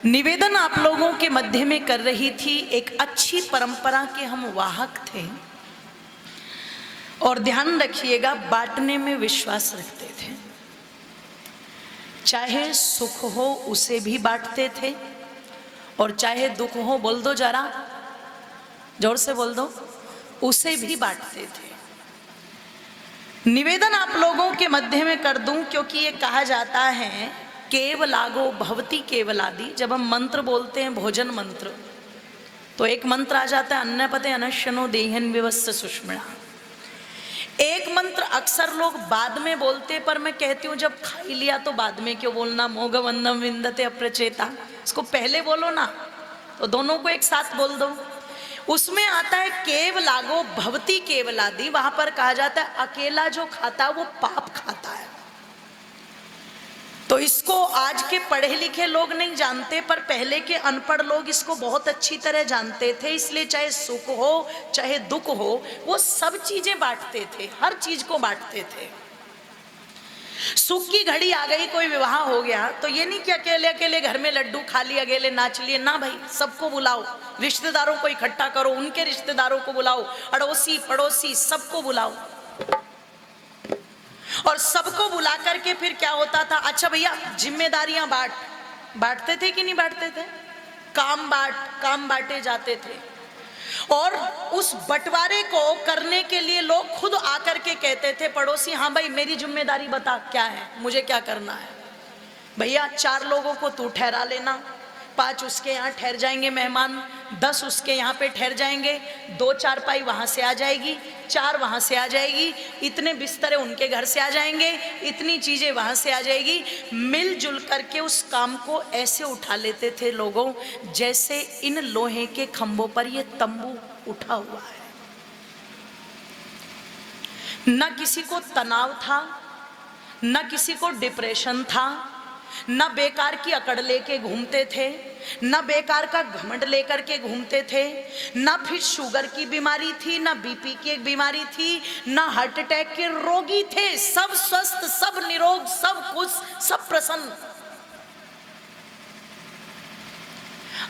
निवेदन आप लोगों के मध्य में कर रही थी। एक अच्छी परंपरा के हम वाहक थे और ध्यान रखिएगा, बांटने में विश्वास रखते थे। चाहे सुख हो उसे भी बांटते थे और चाहे दुख हो, बोल दो जरा जोर से बोल दो, उसे भी बांटते थे। निवेदन आप लोगों के मध्य में कर दूं, क्योंकि ये कहा जाता है केवलागो भवति केवलादि। जब हम मंत्र बोलते हैं, भोजन मंत्र, तो एक मंत्र आ जाता है अन्नपते अनशनो देहन विवस्य सुष्मिणा। एक मंत्र अक्सर लोग बाद में बोलते, पर मैं कहती हूँ जब खा ही लिया तो बाद में क्यों बोलना। मोघवंदम विंदते अप्रचेता, इसको पहले बोलो ना, तो दोनों को एक साथ बोल दो। उसमें आता है केवलागो भवति केवलादि। वहां पर कहा जाता है अकेला जो खाता वो पाप खाता है। तो इसको आज के पढ़े लिखे लोग नहीं जानते, पर पहले के अनपढ़ लोग इसको बहुत अच्छी तरह जानते थे। इसलिए चाहे सुख हो चाहे दुख हो, वो सब चीजें बांटते थे, हर चीज को बांटते थे। सुख की घड़ी आ गई, कोई विवाह हो गया, तो ये नहीं कि अकेले अकेले घर में लड्डू खा लिए, अकेले नाच लिए ना भाई, सबको बुलाओ, रिश्तेदारों को इकट्ठा करो, उनके रिश्तेदारों को बुलाओ, अड़ोसी पड़ोसी सबको बुलाओ। और सबको बुला करके फिर क्या होता था, अच्छा भैया जिम्मेदारियां बांटते थे कि नहीं बांटते थे? काम बांटे जाते थे। और उस बंटवारे को करने के लिए लोग खुद आकर के कहते थे पड़ोसी, हाँ भाई मेरी जिम्मेदारी बता क्या है, मुझे क्या करना है। भैया 4 लोगों को तू ठहरा लेना, 5 उसके यहाँ ठहर जाएंगे मेहमान, 10 उसके यहाँ पे ठहर जाएंगे, 2 चारपाई वहाँ से आ जाएगी, 4 वहाँ से आ जाएगी, इतने बिस्तरे उनके घर से आ जाएंगे, इतनी चीज़ें वहाँ से आ जाएगी। मिलजुल करके उस काम को ऐसे उठा लेते थे लोगों, जैसे इन लोहे के खंभों पर ये तंबू उठा हुआ है। न किसी को तनाव था, न किसी को डिप्रेशन था, न बेकार की अकड़ लेके घूमते थे, न बेकार का घमंड लेकर के घूमते थे, न फिर शुगर की बीमारी थी, न बीपी की एक बीमारी थी, न हार्ट अटैक के रोगी थे। सब स्वस्थ, सब निरोग, सब खुश, सब प्रसन्न।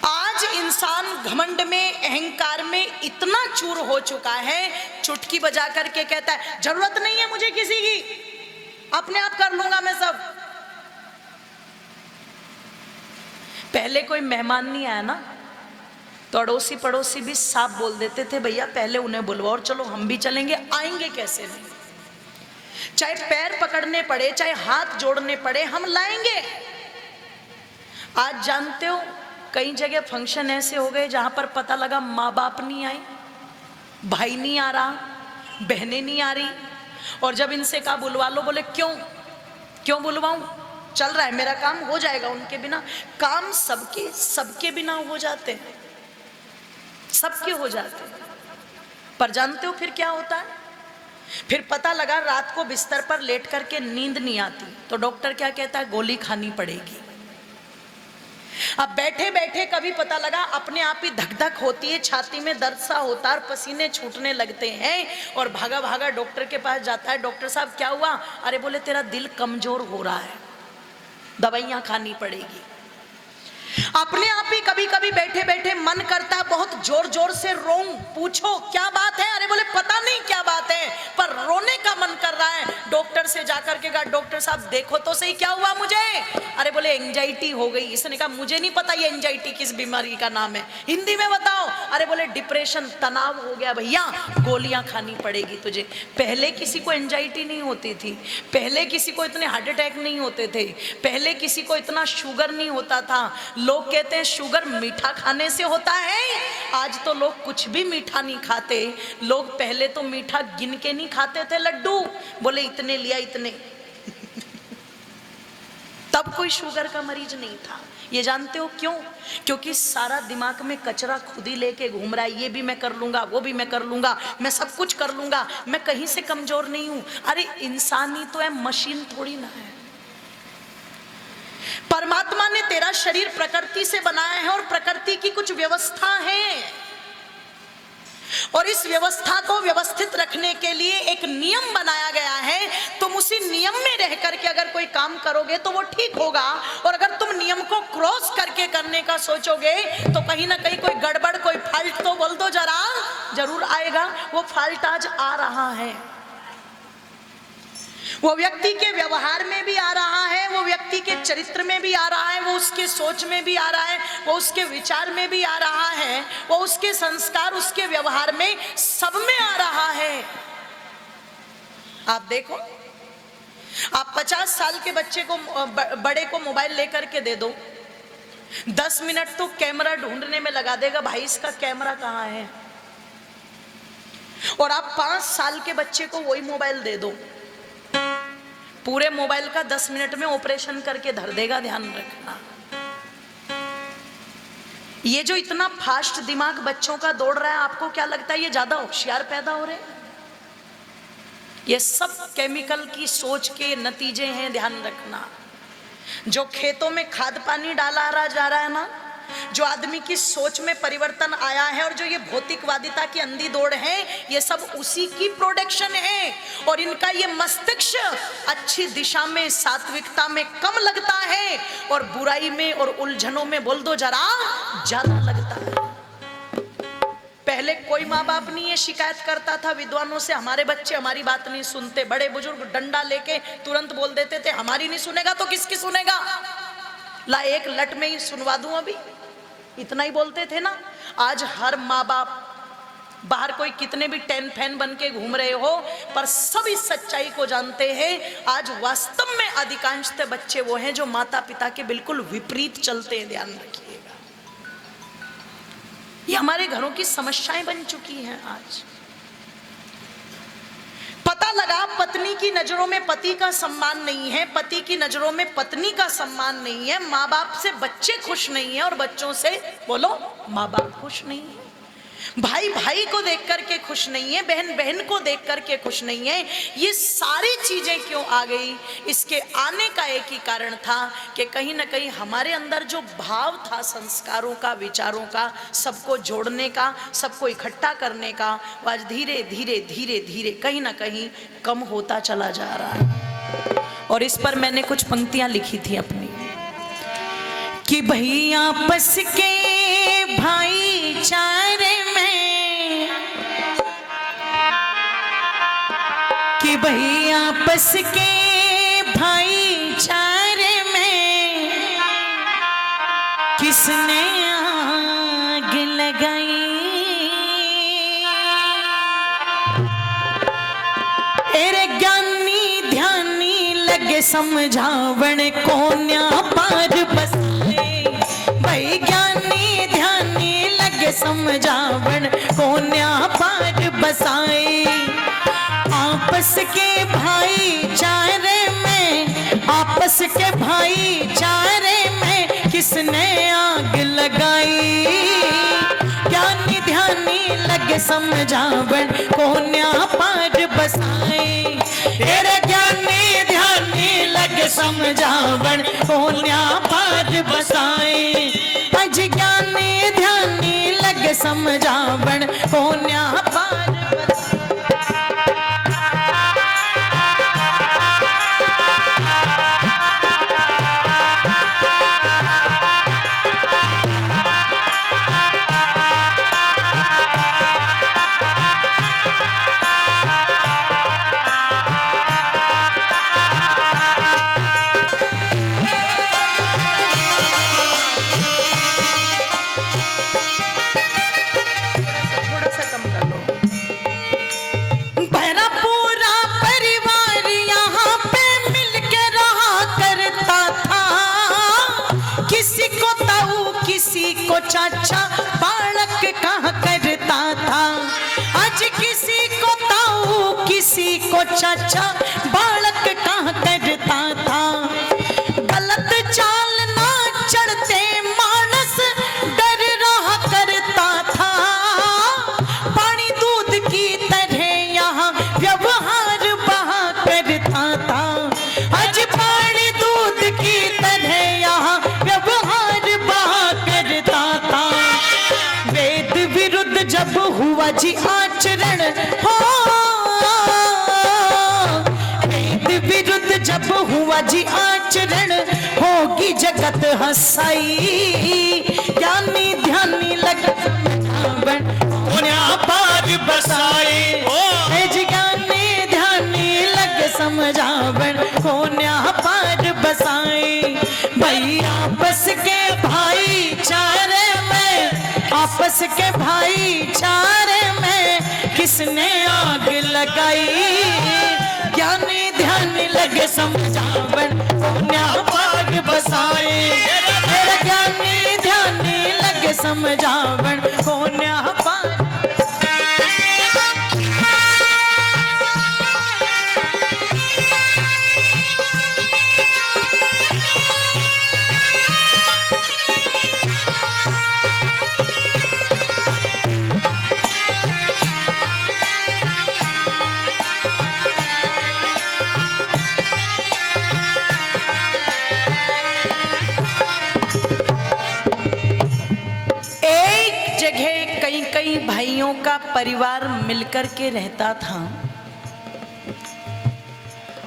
आज इंसान घमंड में, अहंकार में इतना चूर हो चुका है, चुटकी बजा करके कहता है जरूरत नहीं है मुझे किसी की, अपने आप कर लूंगा मैं सब। पहले कोई मेहमान नहीं आया ना, तो अड़ोसी पड़ोसी भी साफ बोल देते थे भैया पहले उन्हें बुलवाओ और चलो हम भी चलेंगे, आएंगे कैसे नहीं, चाहे पैर पकड़ने पड़े, चाहे हाथ जोड़ने पड़े, हम लाएंगे। आज जानते हो कई जगह फंक्शन ऐसे हो गए जहां पर पता लगा माँ बाप नहीं आए, भाई नहीं आ रहा, बहनें नहीं आ रही, और जब इनसे कहा बुलवा लो, बोले क्यों बुलवाऊं, चल रहा है मेरा काम, हो जाएगा उनके बिना। काम सबके बिना हो जाते हैं, सबके हो जाते हैं। पर जानते हो फिर क्या होता है? फिर पता लगा रात को बिस्तर पर लेट करके नींद नहीं आती, तो डॉक्टर क्या कहता है, गोली खानी पड़ेगी। अब बैठे बैठे कभी पता लगा अपने आप ही धक धक होती है, छाती में दर्द सा होता है, पसीने छूटने लगते हैं, और भागा भागा डॉक्टर के पास जाता है। डॉक्टर साहब क्या हुआ? अरे बोले तेरा दिल कमजोर हो रहा है, दवाइयां खानी पड़ेगी। अपने आप ही कभी कभी बैठे बैठे मन करता है बहुत जोर जोर से रोऊं, पूछो क्या बात है? अरे बोले पता नहीं क्या बात है, पर रोने का मन कर रहा है। डॉक्टर से जाकर के कहा डॉक्टर साहब देखो तो सही क्या हुआ मुझे? अरे बोले एंजाइटी हो गई। इसने कहा मुझे नहीं पता ये एंजाइटी किस बीमारी का नाम है, हिंदी में बताओ। अरे बोले डिप्रेशन, तनाव हो गया भैया, गोलियां खानी पड़ेगी तुझे। पहले किसी को एंजाइटी नहीं होती थी, पहले किसी को इतने हार्ट अटैक नहीं होते थे, पहले किसी को इतना शुगर नहीं होता था। लोग कहते हैं शुगर मीठा खाने से होता है, आज तो लोग कुछ भी मीठा नहीं खाते। लोग पहले तो मीठा गिन के नहीं खाते थे लड्डू, बोले इतने लिया इतने तब कोई शुगर का मरीज नहीं था। ये जानते हो क्यों? क्योंकि सारा दिमाग में कचरा खुद ही लेके घूम रहा है, ये भी मैं कर लूंगा, वो भी मैं कर लूंगा, मैं सब कुछ कर लूंगा, मैं कहीं से कमजोर नहीं हूं। अरे इंसान ही तो है, मशीन थोड़ी ना है। परमात्मा ने तेरा शरीर प्रकृति से बनाया है और प्रकृति की कुछ व्यवस्था है। और इस व्यवस्था को व्यवस्थित रखने के लिए एक नियम बनाया गया है। तुम उसी नियम में रह करके अगर कोई काम करोगे तो वो ठीक होगा, और अगर तुम नियम को क्रॉस करके करने का सोचोगे तो कहीं ना कहीं कोई गड़बड़, कोई फॉल्ट तो बोल दो जरा, जरूर आएगा। वो फॉल्ट आज आ रहा है, वो व्यक्ति के व्यवहार में भी आ रहा है, वो व्यक्ति के चरित्र में भी आ रहा है, वो उसके सोच में भी आ रहा है, वो उसके विचार में भी आ रहा है, वो उसके संस्कार, उसके व्यवहार में, सब में आ रहा है। आप देखो, आप 50 साल के बच्चे को, बड़े को मोबाइल लेकर के दे दो, 10 मिनट तो कैमरा ढूंढने में लगा देगा, भाई इसका कैमरा कहाँ है। और आप 5 साल के बच्चे को वही मोबाइल दे दो, पूरे मोबाइल का 10 मिनट में ऑपरेशन करके धर देगा। ध्यान रखना, ये जो इतना फास्ट दिमाग बच्चों का दौड़ रहा है, आपको क्या लगता है ये ज्यादा होशियार पैदा हो रहे हैं? ये सब केमिकल की सोच के नतीजे हैं। ध्यान रखना, जो खेतों में खाद पानी डाला जा रहा है ना, जो आदमी की सोच में परिवर्तन आया है, और जो ये भौतिकवादिता की अंधी दौड़ है, ये सब उसी की प्रोडक्शन है। और इनका ये मस्तिष्क अच्छी दिशा में, सात्विकता में कम लगता है, और बुराई में और उलझनों में बोल दो जरा ज्यादा लगता है। पहले कोई माँ बाप नहीं ये शिकायत करता था विद्वानों से, हमारे बच्चे हमारी बात नहीं सुनते। बड़े बुजुर्ग डंडा लेके तुरंत बोल देते थे, हमारी नहीं सुनेगा तो किसकी सुनेगा, ला एक लट में ही सुनवा दूं। अभी इतना ही बोलते थे ना। आज हर माँ बाप, बाहर कोई कितने भी 10 फैन बन के घूम रहे हो, पर सब इस सच्चाई को जानते हैं, आज वास्तव में अधिकांशतः बच्चे वो हैं जो माता पिता के बिल्कुल विपरीत चलते हैं। ध्यान रखिएगा, ये हमारे घरों की समस्याएं बन चुकी हैं। आज पता लगा पत्नी की नजरों में पति का सम्मान नहीं है, पति की नजरों में पत्नी का सम्मान नहीं है, माँ बाप से बच्चे खुश नहीं है, और बच्चों से बोलो माँ बाप खुश नहीं है, भाई भाई को देख करके खुश नहीं है, बहन बहन को देख करके खुश नहीं है। ये सारी चीजें क्यों आ गई? इसके आने का एक ही कारण था कि कहीं ना कहीं हमारे अंदर जो भाव था संस्कारों का, विचारों का, सबको जोड़ने का, सबको इकट्ठा करने का, वो आज धीरे धीरे धीरे धीरे कहीं ना कहीं कम होता चला जा रहा है। और इस पर मैंने कुछ पंक्तियां लिखी थी अपनी, कि भाई आपस के भाईचारे में, कि भाई आपस के भाईचारे में किसने आग लगाई। एरे ज्ञानी ध्यानी लगे समझावण कोन्या पार बसाए, भाई ज्ञानी ध्यानी लगे समझावण कोन्या पार बसाए। आपस के भाईचारे में, आपस के भाईचारे में किसने आग लगाई। ज्ञानी ध्यानी लगे समझावण कोन्या पार बसाए। तेरे ज्ञानी ध्यानी लगे समझावण कोन्या पार बसाए। अज ज्ञानी ध्यानी लगे समझावण कोन्या पार बसाए। चाचा बालक कहाँ करता था, आज किसी को ताऊ किसी को चाचा बालक कहाँ करता था। गलत चाल ना चढ़ते मानस डर रहा करता था, पानी दूध की तरह यहाँ व्यवहार बहा करता था। आज पानी दूध की तरह यहाँ व्यवहार बहा करता था। वेद विरुद्ध जब हुआ जी आचरण हो, वेद विरुद्ध जब हुआ जी आचरण, होगी जगत हसाई। ज्ञानी ध्यानी लगत पार बसाए, ज्ञानी ध्यानी लग समझावन, होन्या पार बसाए। भाई आपस के भाईचारे में, आपस के भाईचारे में किसने आग लगाई। ज्ञानी ध्यानी लगे समझावन, होन्या पार बसाए। ज्ञानी ध्यानी लगे समझावन, होन्या पार। कई भाइयों का परिवार मिलकर के रहता था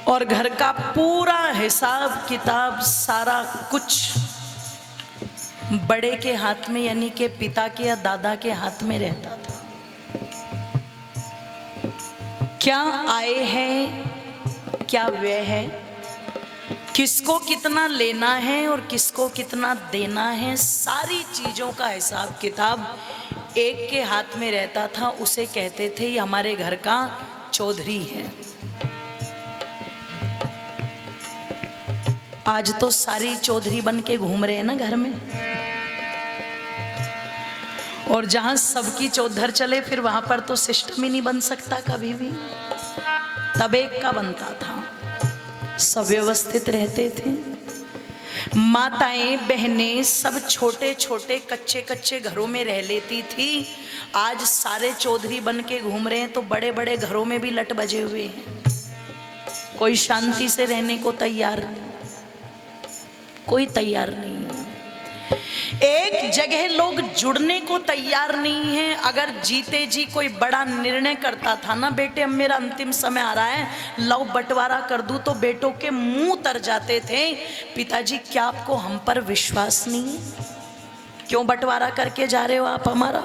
और घर का पूरा हिसाब किताब सारा कुछ बड़े के हाथ में यानी के पिता के या दादा के हाथ में रहता था। क्या आय है, क्या व्यय है, किसको कितना लेना है और किसको कितना देना है, सारी चीजों का हिसाब किताब एक के हाथ में रहता था। उसे कहते थे ये हमारे घर का चौधरी है। आज तो सारी चौधरी बन के घूम रहे हैं ना घर में, और जहां सबकी चौधर चले फिर वहां पर तो सिस्टम ही नहीं बन सकता कभी भी। तब एक का बनता था, सब व्यवस्थित रहते थे। माताएं बहनें सब छोटे छोटे कच्चे कच्चे घरों में रह लेती थी। आज सारे चौधरी बन के घूम रहे हैं तो बड़े बड़े घरों में भी लट बजे हुए हैं। कोई शांति से रहने को तैयार नहीं, कोई तैयार नहीं है। एक जगह लोग जुड़ने को तैयार नहीं है। अगर जीते जी कोई बड़ा निर्णय करता था ना, बेटे अब मेरा अंतिम समय आ रहा है, लव बंटवारा कर दूं, तो बेटों के मुंह तर जाते थे। पिताजी क्या आपको हम पर विश्वास नहीं है? क्यों बंटवारा करके जा रहे हो आप हमारा?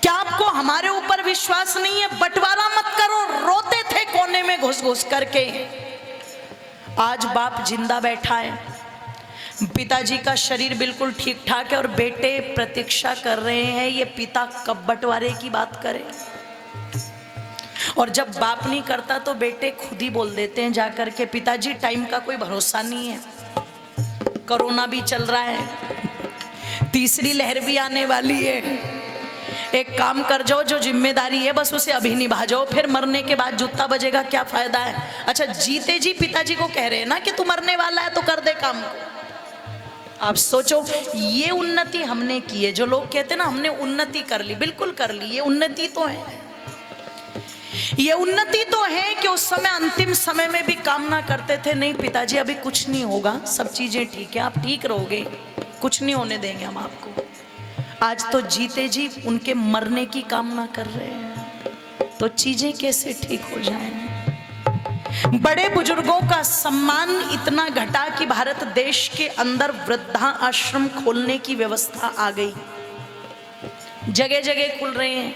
क्या आपको हमारे ऊपर विश्वास नहीं है? बंटवारा मत करो। रोते थे कोने में घुस घुस करके। आज बाप जिंदा बैठा है, पिताजी का शरीर बिल्कुल ठीक ठाक है और बेटे प्रतीक्षा कर रहे हैं ये पिता कब बंटवारे की बात करे। और जब बाप नहीं करता तो बेटे खुद ही बोल देते हैं जाकर के, पिताजी टाइम का कोई भरोसा नहीं है, कोरोना भी चल रहा है, तीसरी लहर भी आने वाली है, एक काम कर जाओ, जो जिम्मेदारी है बस उसे अभी निभा जाओ, फिर मरने के बाद जूता बजेगा क्या फायदा है। अच्छा, जीते जी पिताजी को कह रहे हैं ना कि तू मरने वाला है तो कर दे काम को। आप सोचो, ये उन्नति हमने की है। जो लोग कहते हैं ना हमने उन्नति कर ली, बिल्कुल कर ली। ये उन्नति तो है, ये उन्नति तो है कि उस समय अंतिम समय में भी कामना करते थे, नहीं पिताजी अभी कुछ नहीं होगा, सब चीजें ठीक है, आप ठीक रहोगे, कुछ नहीं होने देंगे हम आपको। आज तो जीते जी उनके मरने की कामना कर रहे हैं, तो चीजें कैसे ठीक हो जाएं। बड़े बुजुर्गों का सम्मान इतना घटा कि भारत देश के अंदर वृद्धा आश्रम खोलने की व्यवस्था आ गई, जगह जगह खुल रहे हैं।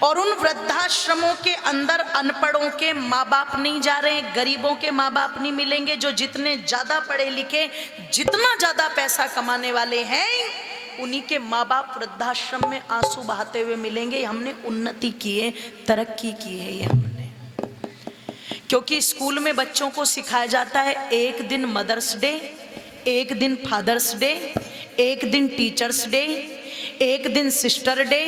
और उन वृद्धाश्रमों के अंदर अनपढ़ों के माँ बाप नहीं जा रहे, गरीबों के माँ बाप नहीं मिलेंगे। जो जितने ज्यादा पढ़े लिखे, जितना ज्यादा पैसा कमाने वाले हैं, उन्हीं के माँ बाप वृद्धाश्रम में आंसू बहाते हुए मिलेंगे। हमने उन्नति की है, तरक्की की है ये हमने। क्योंकि स्कूल में बच्चों को सिखाया जाता है, एक दिन मदर्स डे, एक दिन फादर्स डे, एक दिन टीचर्स डे, एक दिन सिस्टर डे,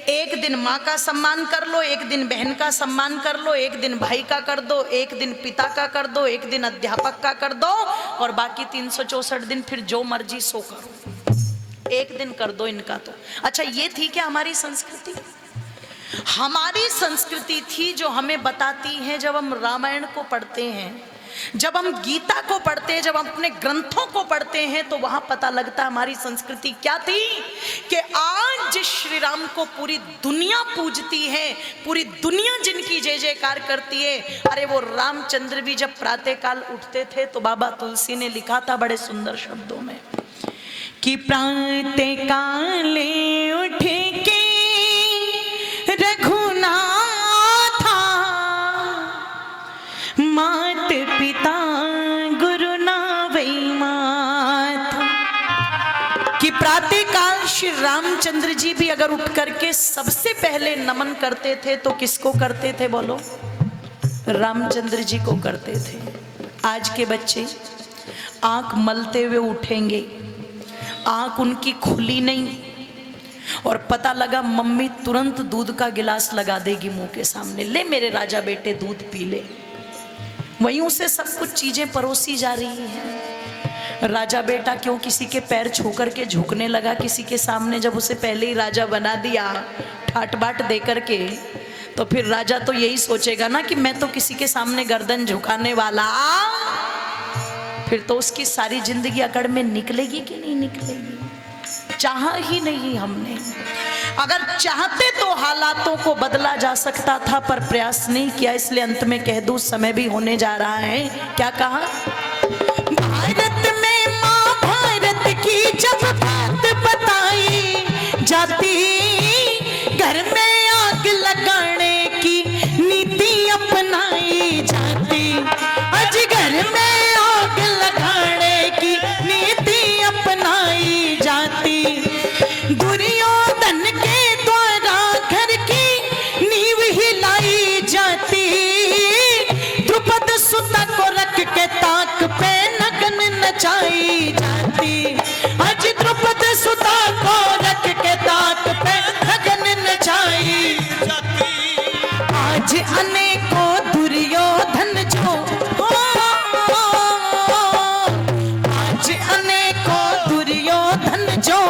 एक दिन माँ का सम्मान कर लो, एक दिन बहन का सम्मान कर लो, एक दिन भाई का कर दो, एक दिन पिता का कर दो, एक दिन अध्यापक का कर दो, और बाकी 364 दिन फिर जो मर्जी सो करो, एक दिन कर दो इनका। तो अच्छा, ये थी क्या हमारी संस्कृति? हमारी संस्कृति थी जो हमें बताती है, जब हम रामायण को पढ़ते हैं जब हम गीता को पढ़ते हैं, जब हम अपने ग्रंथों को पढ़ते हैं, तो वहां पता लगता है हमारी संस्कृति क्या थी कि आज जिस श्री राम को पूरी दुनिया पूजती है, पूरी दुनिया जिनकी जय जयकार करती है, अरे वो रामचंद्र भी जब प्रातः काल उठते थे तो बाबा तुलसी ने लिखा था बड़े सुंदर शब्दों में कि प्रातः काले उठ के रघुनाथा मात पिता गुरु ना वही माता। कि प्रातः काल श्री रामचंद्र जी भी अगर उठ करके सबसे पहले नमन करते थे तो किसको करते थे बोलो? रामचंद्र जी को करते थे। आज के बच्चे आंख मलते हुए उठेंगे, आंख उनकी खुली नहीं और पता लगा मम्मी तुरंत दूध का गिलास लगा देगी मुंह के सामने, ले मेरे राजा बेटे दूध पी ले। वहीं उसे सब कुछ चीजें परोसी जा रही हैं। राजा बेटा क्यों किसी के पैर छू करके झुकने लगा किसी के सामने, जब उसे पहले ही राजा बना दिया ठाट बाट दे करके, तो फिर राजा तो यही सोचेगा ना कि मैं तो किसी के सामने गर्दन झुकाने वाला, फिर तो उसकी सारी जिंदगी अकड़ में निकलेगी कि नहीं निकलेगी? चाहा ही नहीं हमने। अगर चाहते तो हालातों को बदला जा सकता था, पर प्रयास नहीं किया, इसलिए अंत में कह दूं समय भी होने जा रहा है। क्या कहा? भारत में माँ भारत की जब बात बताई जाती, घर में आग लगाने की नीति अपनाई जाती। आज घर में आग लगाने की नीति अपनाई जाती। दुर्योधन के द्वारा घर की नींव हिलाई जाती। द्रुपद सुता को रख के ताक पे नगन नचाई जाती। आज द्रुपद सुता को रख के ताक पे नगन नचाई जाती। आज अनेकों दुर्योधन जो, आज अनेकों दुर्योधन जो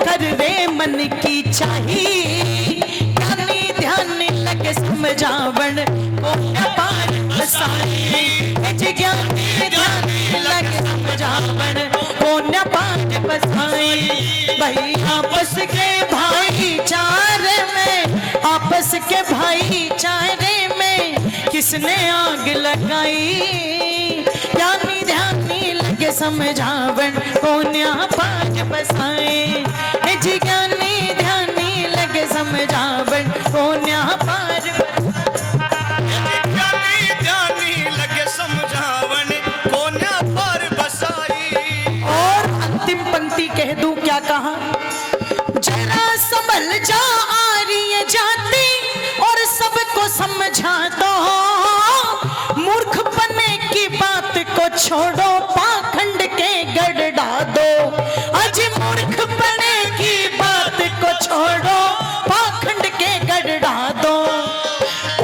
कर रे मन की चाहिए। ज्ञानी ध्यान लगे समझावण को पार बसाई। ज्ञानी ध्यान लगे समझावण को न पार बसाई। भाई आपस के भाईचारे में, आपस के भाईचारे में किसने आग लगाई? ज्ञानी ध्यानी लगे समझावण को न्या पार बसाए। जी ज्ञानी ध्यानी लगे समझावण को न्या पार ज्ञानी ध्यानी लगे समझावण को न्या पार बसाई। और अंतिम पंक्ति कह दूं क्या कहा? जरा संभल जा आ रही है जाती और सबको समझा दो। मूर्ख बने की बात को छोड़ो, पाखंड के गढ़ डाल दो। आज मूर्ख बने की बात को छोड़ो, पाखंड के गढ़ डाल दो।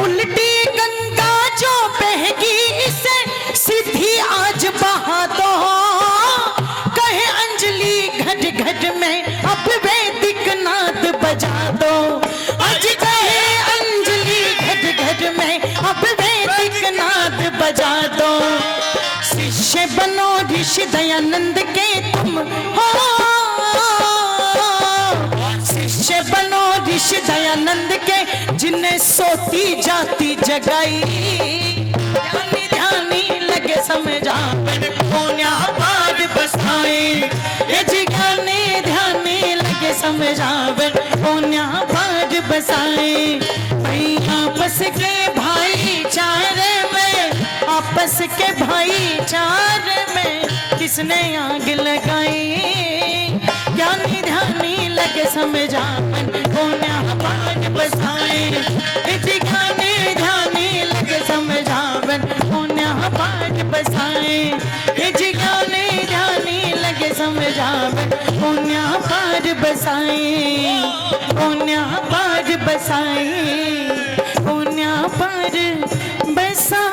उल्टी गंगा जो बहेगी इसे सीधी आज बहा दो। कहे अंजलि घट घट में अब वैदिक नाद बजा दो। आज कहे अंजलि घट घट में अब वैदिक नाद बजा दो। शिष्य बनो ऋषि दयानंद के तुम हो, शिष्य बनो ऋषि दयानंद के जिन्हें सोती जाती जगाई। ध्यानी ध्यानी लगे समझावण को न्या पार बसाए। ज्ञानी ध्यानी लगे समझावण को न्या पार बसाए। भाई आपस के भाईचारे में, आपस के भाईचारे में किसने आग लगाई? ज्ञानी ध्यानी लगे समझावण को न्या पार बसाए। ज्ञानी ध्यानी लगे समझावण को न्या पार बसाए। ज्ञानी ध्यानी लगे समझावण को न्या पार बसाए। को न्या पार बसाए, को न्या पार बसाए।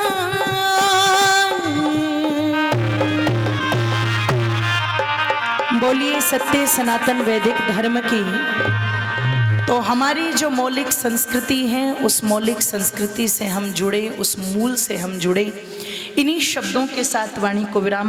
बोलिए सत्य सनातन वैदिक धर्म की। तो हमारी जो मौलिक संस्कृति है, उस मौलिक संस्कृति से हम जुड़े, उस मूल से हम जुड़े। इन्हीं शब्दों के साथ वाणी को विराम